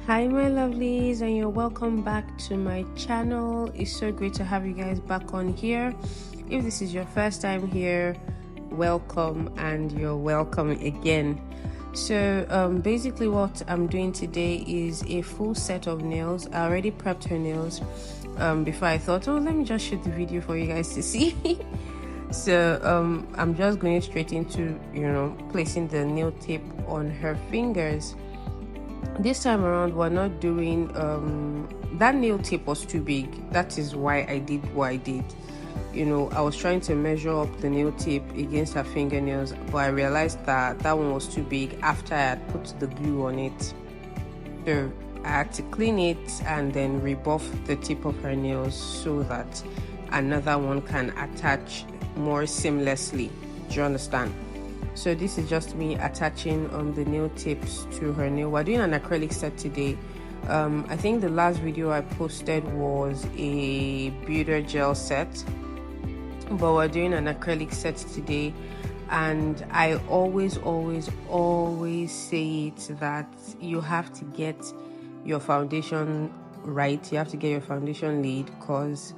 Hi my lovelies, and you're welcome back to my channel. It's so great to have you guys back on here. If this is your first time here, welcome, and you're welcome again. So basically what I'm doing today is a full set of nails. I already prepped her nails before. I thought, oh, let me just shoot the video for you guys to see. So I'm just going straight into placing the nail tape on her fingers. This time around we're not doing that nail tape was too big. That is why I did what I did. I was trying to measure up the nail tape against her fingernails, but I realized that that one was too big after I had put the glue on it. So I had to clean it and then rebuff the tip of her nails so that another one can attach more seamlessly. Do you understand? So this is just me attaching the nail tips to her nail. We're doing an acrylic set today. I think the last video I posted was a builder gel set, but we're doing an acrylic set today. And I always say it that you have to get your foundation right. You have to get your foundation laid, because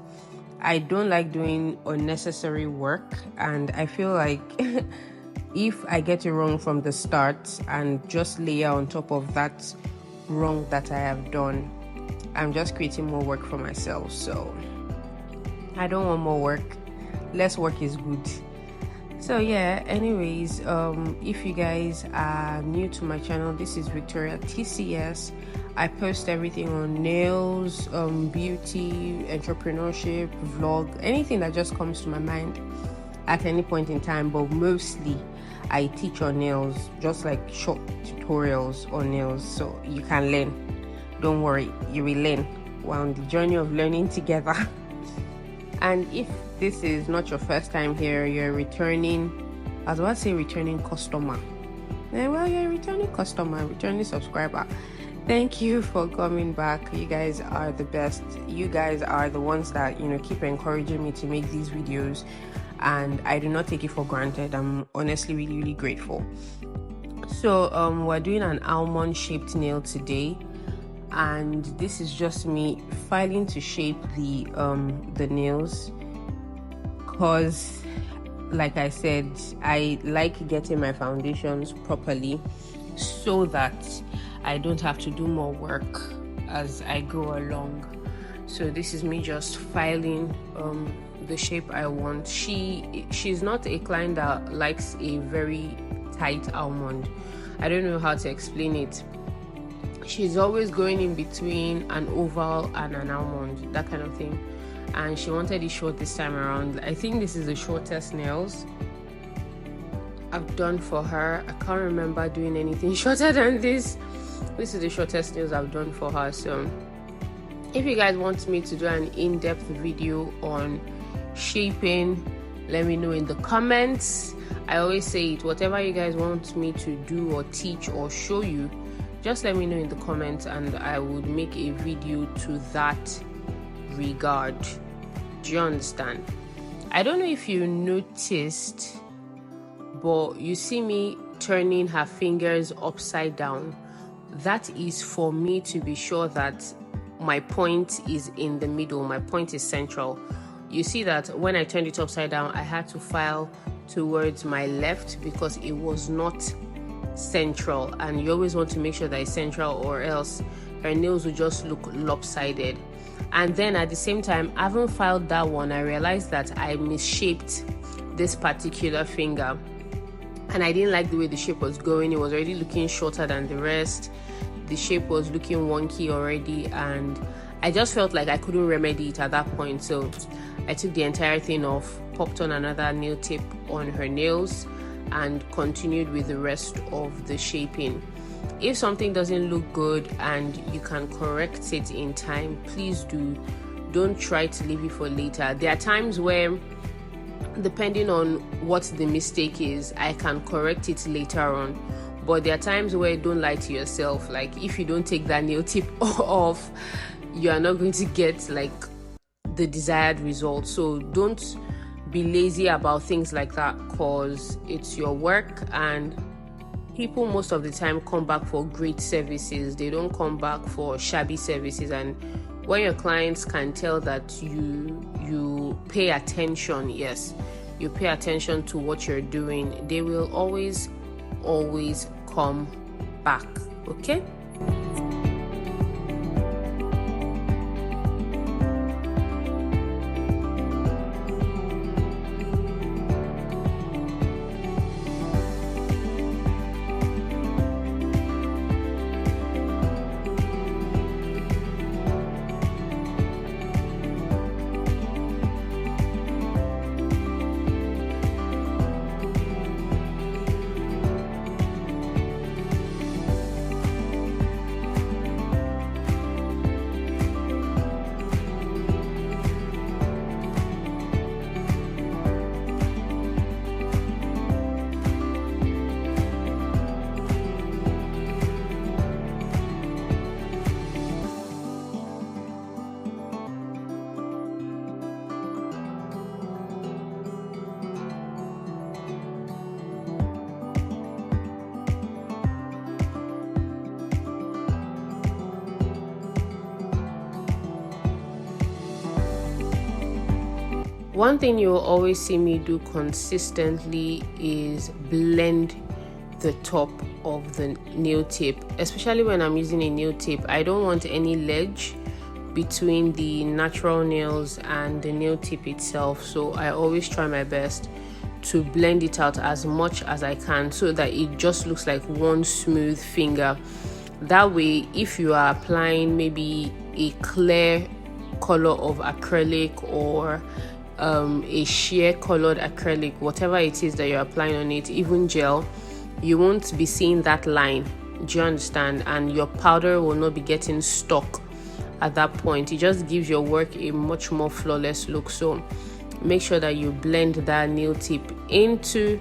I don't like doing unnecessary work, and I feel like if I get it wrong from the start and just layer on top of that wrong that I have done, I'm just creating more work for myself. So I don't want more work. Less work is good. So yeah, anyways, if you guys are new to my channel, this is Victoria TCS. I post everything on nails, beauty, entrepreneurship, vlog, anything that just comes to my mind at any point in time, but mostly I teach on nails, just like short tutorials on nails, so you can learn. Don't worry, you will learn. We're on the journey of learning together. And if this is not your first time here, you're returning, I was about to say returning customer. Well, you're a returning customer, returning subscriber. Thank you for coming back. You guys are the best. You guys are the ones that keep encouraging me to make these videos, and I do not take it for granted. I'm honestly really grateful. So we're doing an almond shaped nail today, and this is just me filing to shape the nails, because like I said, I like getting my foundations properly so that I don't have to do more work as I go along. So this is me just filing the shape I want. She's not a client that likes a very tight almond. I don't know how to explain it. She's always going in between an oval and an almond, that kind of thing. And she wanted it short this time around. I think this is the shortest nails I've done for her. I can't remember doing anything shorter than this. This is the shortest nails I've done for her. So if you guys want me to do an in-depth video on shaping, let me know in the comments. I always say it, whatever you guys want me to do or teach or show you, just let me know in the comments and I would make a video to that regard. Do you understand? I don't know if you noticed, but you see me turning her fingers upside down. That is for me to be sure that my point is in the middle, my point is central. You see that when I turned it upside down, I had to file towards my left because it was not central, and you always want to make sure that it's central, or else her nails will just look lopsided. And then at the same time, having filed that one, I realized that I misshaped this particular finger, and I didn't like the way the shape was going. It was already looking shorter than the rest. The shape was looking wonky already, and I just felt like I couldn't remedy it at that point. So I took the entire thing off, popped on another nail tape on her nails, and continued with the rest of the shaping. If something doesn't look good and you can correct it in time, please do. Don't try to leave it for later. There are times where, depending on what the mistake is, I can correct it later on. But there are times where don't lie to yourself. Like, if you don't take that nail tip off, you are not going to get like the desired result. So don't be lazy about things like that, because it's your work and people most of the time come back for great services. They don't come back for shabby services. And when your clients can tell that you pay attention, yes, you pay attention to what you're doing, they will always come back. Okay. One thing you will always see me do consistently is blend the top of the nail tip, especially when I'm using a nail tip. I don't want any ledge between the natural nails and the nail tip itself, so I always try my best to blend it out as much as I can so that it just looks like one smooth finger. That way, if you are applying maybe a clear color of acrylic or a sheer colored acrylic, whatever it is that you're applying on it, even gel, you won't be seeing that line. Do you understand? And your powder will not be getting stuck at that point. It just gives your work a much more flawless look. So make sure that you blend that nail tip into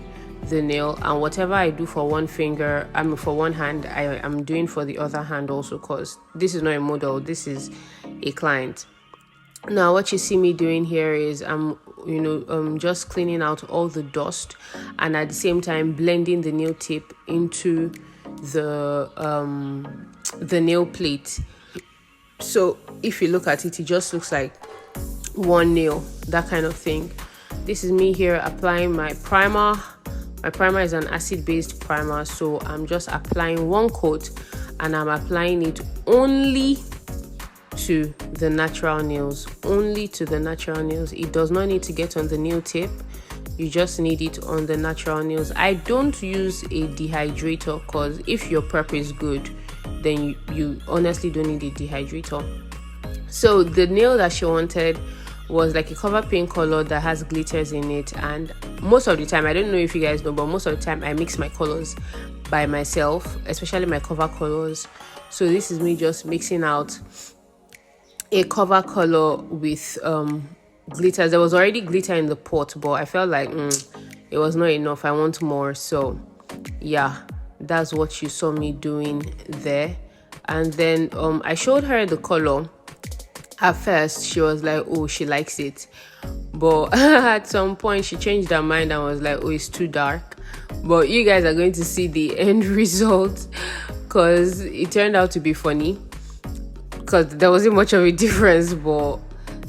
the nail, and whatever I do for one finger, for one hand, I am doing for the other hand also, because this is not a model, this is a client. Now what you see me doing here is I'm just cleaning out all the dust, and at the same time blending the nail tip into the nail plate. So if you look at it, it just looks like one nail, that kind of thing. This is me here applying my primer. My primer is an acid-based primer, so I'm just applying one coat, and I'm applying it only to the natural nails. Only to the natural nails. It does not need to get on the nail tip. You just need it on the natural nails. I don't use a dehydrator, because if your prep is good, then you honestly don't need a dehydrator. So the nail that she wanted was like a cover paint color that has glitters in it, and most of the time, I don't know if you guys know, but most of the time I mix my colors by myself, especially my cover colors. So this is me just mixing out a cover color with glitters. There was already glitter in the pot, but I felt like it was not enough. I want more. So yeah, that's what you saw me doing there. And then I showed her the color. At first she was like, oh, she likes it, but at some point she changed her mind and was like, oh, it's too dark. But you guys are going to see the end result, because it turned out to be funny, because there wasn't much of a difference. But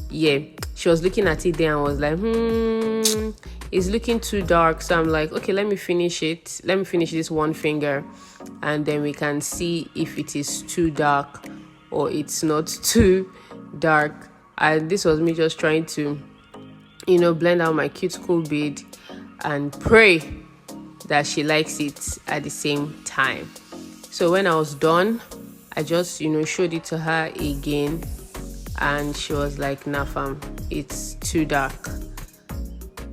yeah, she was looking at it there and was like, it's looking too dark. So I'm like, okay, let me finish it. Let me finish this one finger, and then we can see if it is too dark or it's not too dark. And this was me just trying to blend out my cuticle bead and pray that she likes it at the same time. So when I was done, I just showed it to her again, and she was like, nah fam, it's too dark.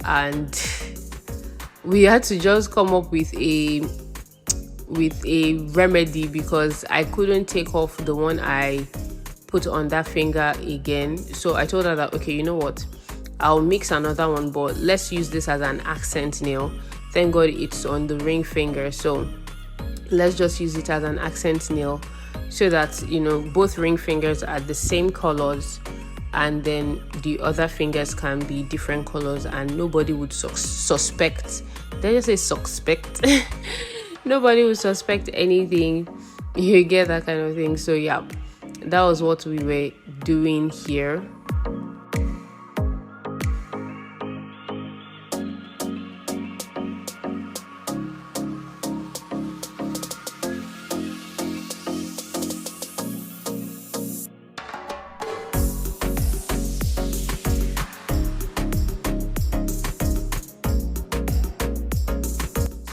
And we had to just come up with a remedy, because I couldn't take off the one I put on that finger again. So I told her that, okay, you know what, I'll mix another one, but let's use this as an accent nail. Thank God it's on the ring finger, so let's just use it as an accent nail, so that both ring fingers are the same colors, and then the other fingers can be different colors, and nobody would suspect. Did I just say suspect? Nobody will suspect anything. You get that kind of thing. So yeah, that was what we were doing here.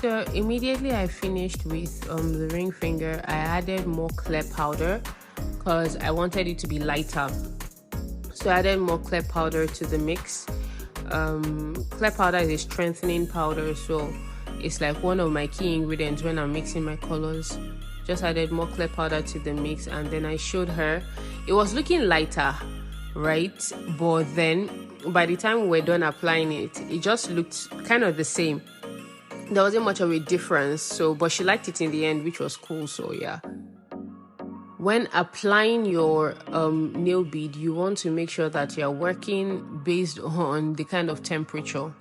So immediately I finished with the ring finger, I added more clear powder because I wanted it to be lighter. So I added more clear powder to the mix. Clear powder is a strengthening powder, so it's like one of my key ingredients when I'm mixing my colors. Just added more clear powder to the mix, and then I showed her. It was looking lighter, right? But then by the time we were done applying it, it just looked kind of the same. There wasn't much of a difference, so but she liked it in the end, which was cool. So yeah, when applying your nail bead, you want to make sure that you're working based on the kind of temperature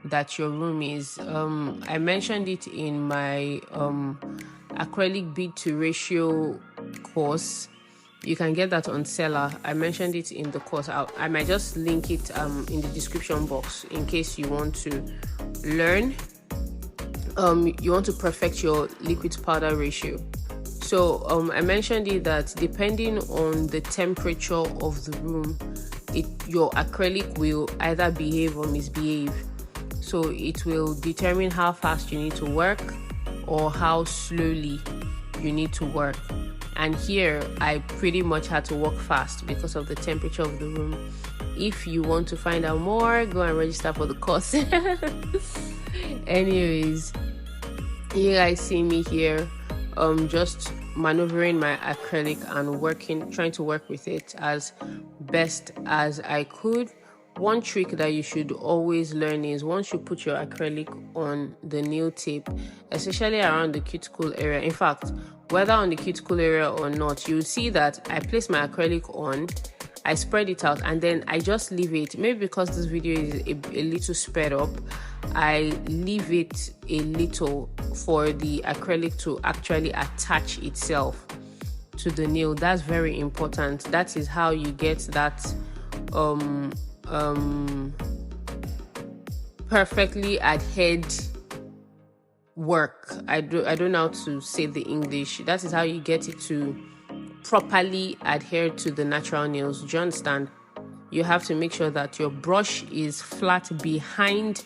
that your room is. I mentioned it in my acrylic bead to ratio course. You can get that on Seller. I mentioned it in the course. I might just link it in the description box in case you want to learn. You want to perfect your liquid to powder ratio. So I mentioned it that depending on the temperature of the room, your acrylic will either behave or misbehave. So it will determine how fast you need to work or how slowly you need to work. And here I pretty much had to work fast because of the temperature of the room. If you want to find out more, go and register for the course. Anyways, you guys see me here just maneuvering my acrylic and trying to work with it as best as I could. One trick that you should always learn is once you put your acrylic on the nail tape, especially around the cuticle area, in fact, whether on the cuticle area or not, you'll see that I place my acrylic on, I spread it out, and then I just leave it. Maybe because this video is a little sped up, I leave it a little for the acrylic to actually attach itself to the nail. That's very important. That is how you get that perfectly adhered work. I don't know how to say the English. That is how you get it to properly adhere to the natural nails. Do you understand? You have to make sure that your brush is flat behind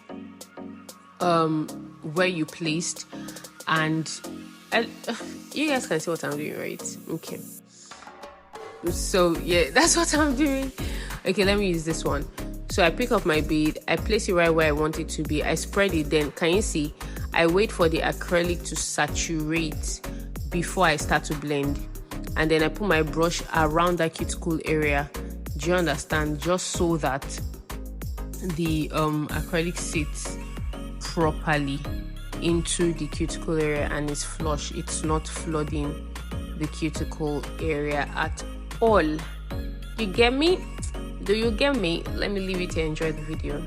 where you placed, and you guys can see what I'm doing, right? Okay, so yeah, that's what I'm doing. Okay, let me use this one. So I pick up my bead, I place it right where I want it to be, I spread it, then can you see I wait for the acrylic to saturate before I start to blend, and then I put my brush around that cuticle area. Do you understand? Just so that the acrylic sits properly into the cuticle area and is flush. It's not flooding the cuticle area at all. You get me? Do you get me? Let me leave it here. Enjoy the video.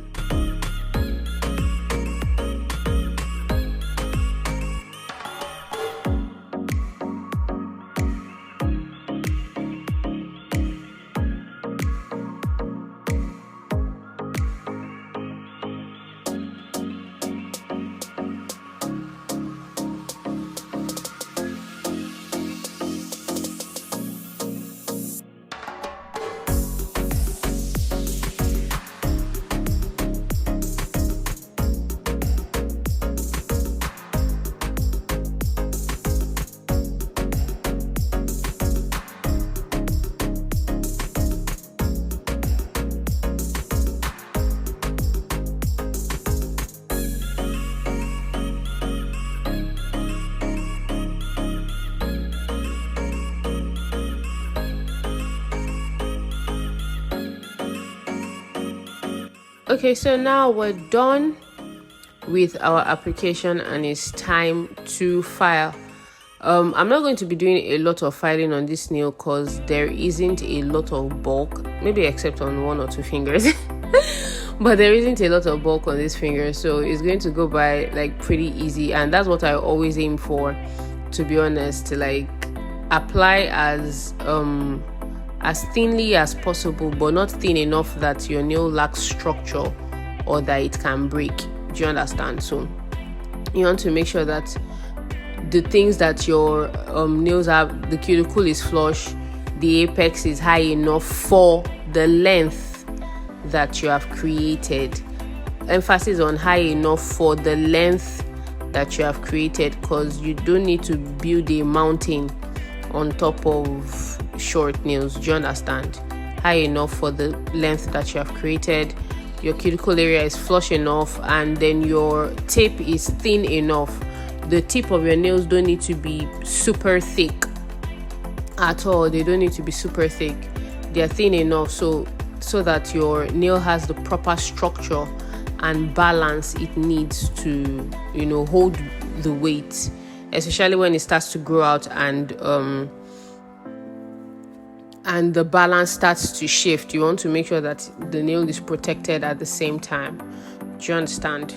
Okay, so now we're done with our application and it's time to file. I'm not going to be doing a lot of filing on this nail because there isn't a lot of bulk, maybe except on one or two fingers. but there isn't a lot of bulk on this finger, so it's going to go by like pretty easy. And that's what I always aim for, to be honest, to like apply as thinly as possible, but not thin enough that your nail lacks structure or that it can break. Do you understand? So you want to make sure that the things that your nails have, the cuticle is flush, the apex is high enough for the length that you have created. Emphasis on high enough for the length that you have created, because you don't need to build a mountain on top of short nails. Do you understand? High enough for the length that you have created. Your cuticle area is flush enough, and then your tip is thin enough. The tip of your nails don't need to be super thick at all. They don't need to be super thick. They're thin enough so that your nail has the proper structure and balance it needs to, hold the weight, especially when it starts to grow out and the balance starts to shift. You want to make sure that the nail is protected at the same time. Do you understand?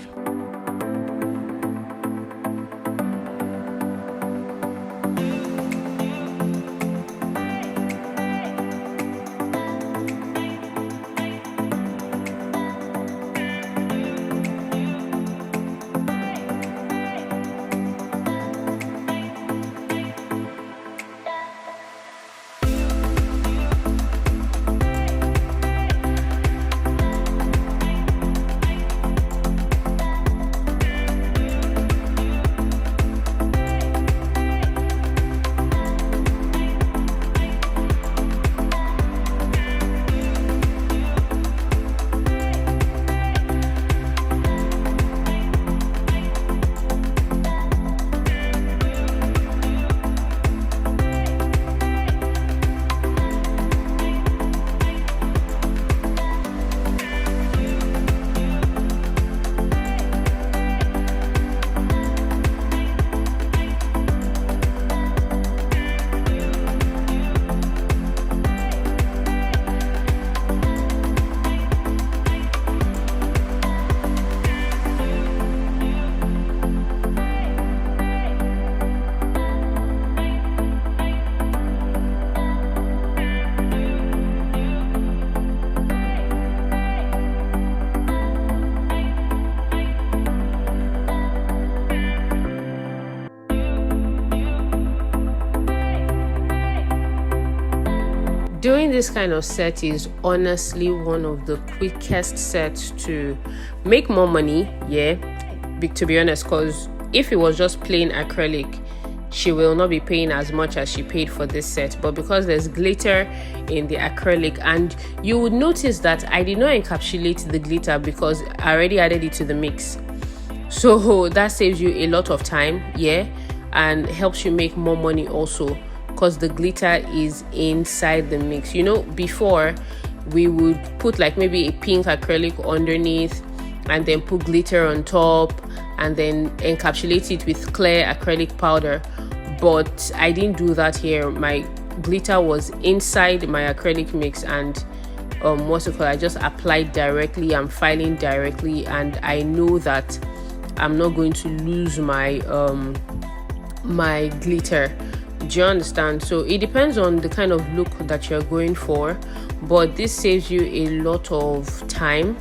Doing this kind of set is honestly one of the quickest sets to make more money, to be honest, because if it was just plain acrylic, she will not be paying as much as she paid for this set. But because there's glitter in the acrylic, and you would notice that I did not encapsulate the glitter because I already added it to the mix, so that saves you a lot of time, and helps you make more money also, because the glitter is inside the mix. Before we would put like maybe a pink acrylic underneath and then put glitter on top and then encapsulate it with clear acrylic powder, but I didn't do that here. My glitter was inside my acrylic mix, and I just applied directly. I'm filing directly, and I know that I'm not going to lose my my glitter. Do you understand? So it depends on the kind of look that you're going for, but this saves you a lot of time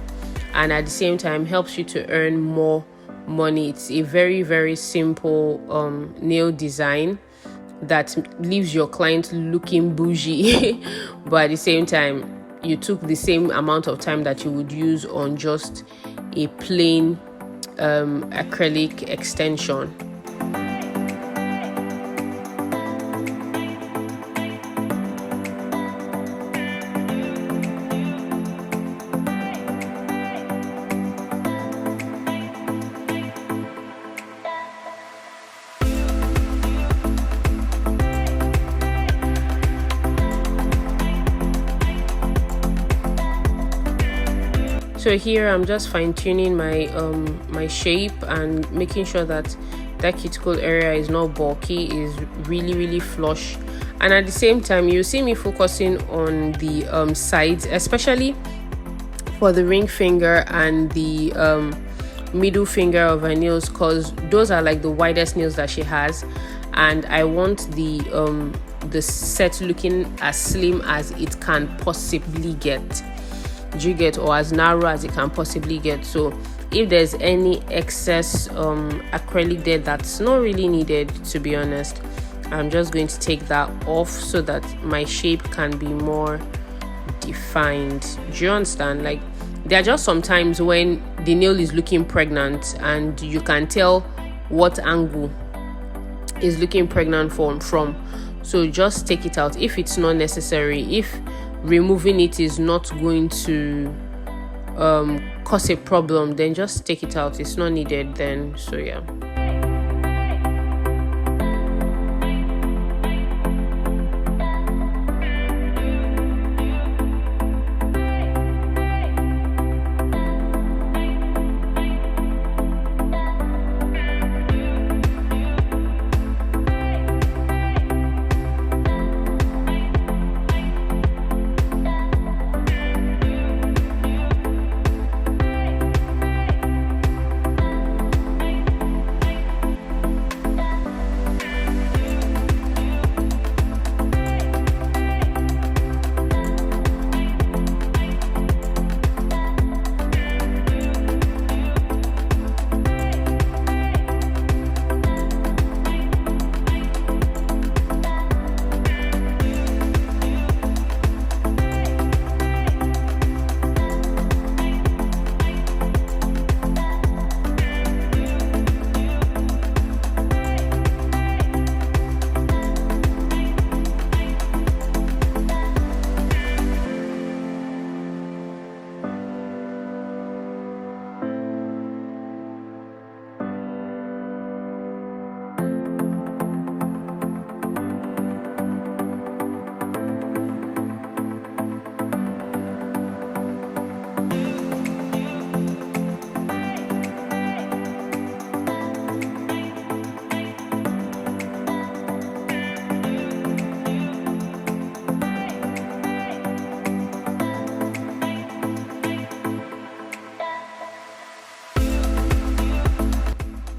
and at the same time helps you to earn more money. It's a very, very simple nail design that leaves your client looking bougie but at the same time you took the same amount of time that you would use on just a plain acrylic extension. So here I'm just fine-tuning my my shape and making sure that cuticle area is not bulky, is really flush, and at the same time you see me focusing on the sides, especially for the ring finger and the middle finger of her nails, because those are like the widest nails that she has, and I want the set looking as slim as it can possibly get. Do you get? Or as narrow as it can possibly get. So if there's any excess acrylic there that's not really needed, to be honest, I'm just going to take that off so that my shape can be more defined. Do you understand? Like, there are just some times when the nail is looking pregnant and you can tell what angle is looking pregnant from. So just take it out if it's not necessary. If removing it is not going to cause a problem, then just take it out. It's not needed then. So yeah.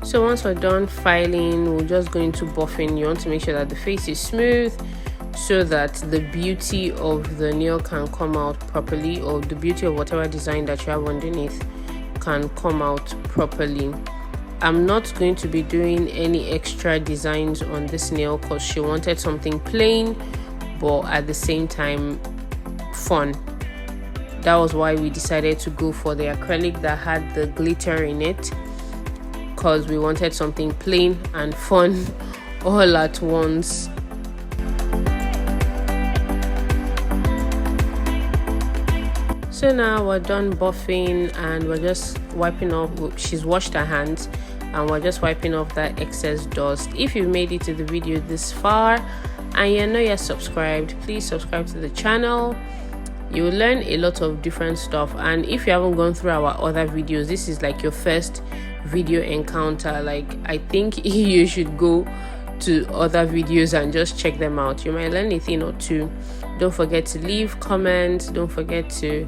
So once we're done filing, we're just going to buffing. You want to make sure that the face is smooth so that the beauty of the nail can come out properly, or the beauty of whatever design that you have underneath can come out properly. I'm not going to be doing any extra designs on this nail because she wanted something plain but at the same time fun. That was why we decided to go for the acrylic that had the glitter in it, because we wanted something plain and fun all at once. So now we're done buffing and we're just wiping off. She's washed her hands and we're just wiping off that excess dust. If you've made it to the video this far and you're not yet subscribed, please subscribe to the channel. You will learn a lot of different stuff, and if you haven't gone through our other videos, this is like your first video encounter. Like, I think you should go to other videos and just check them out. You might learn a thing or two. Don't forget to leave comments. Don't forget to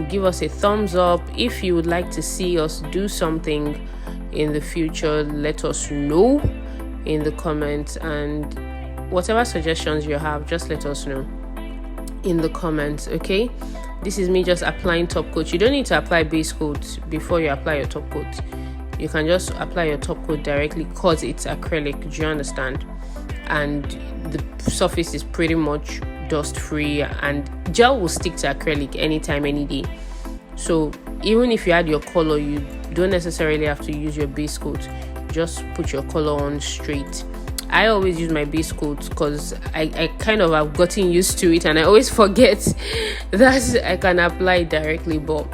give us a thumbs up. If you would like to see us do something in the future, let us know in the comments, and whatever suggestions you have, just let us know in the comments. Okay, this is me just applying top coat. You don't need to apply base coat before you apply your top coat. You can just apply your top coat directly because it's acrylic. Do you understand? And the surface is pretty much dust free, and gel will stick to acrylic anytime, any day. So even if you add your color, you don't necessarily have to use your base coat. Just put your color on straight. I always use my base coat because I kind of have gotten used to it, and I always forget that I can apply it directly. But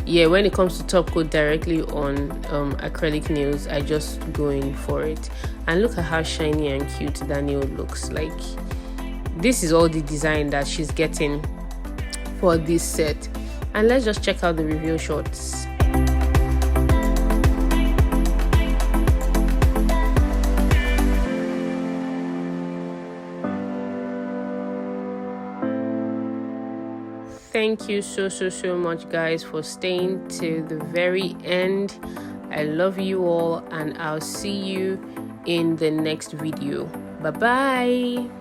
yeah, when it comes to top coat directly on acrylic nails, I just go in for it. And look at how shiny and cute that nail looks. Like, this is all the design that she's getting for this set. And let's just check out the reveal shots. thank you so much, guys, for staying to the very end. I love you all, and I'll see you in the next video. Bye bye.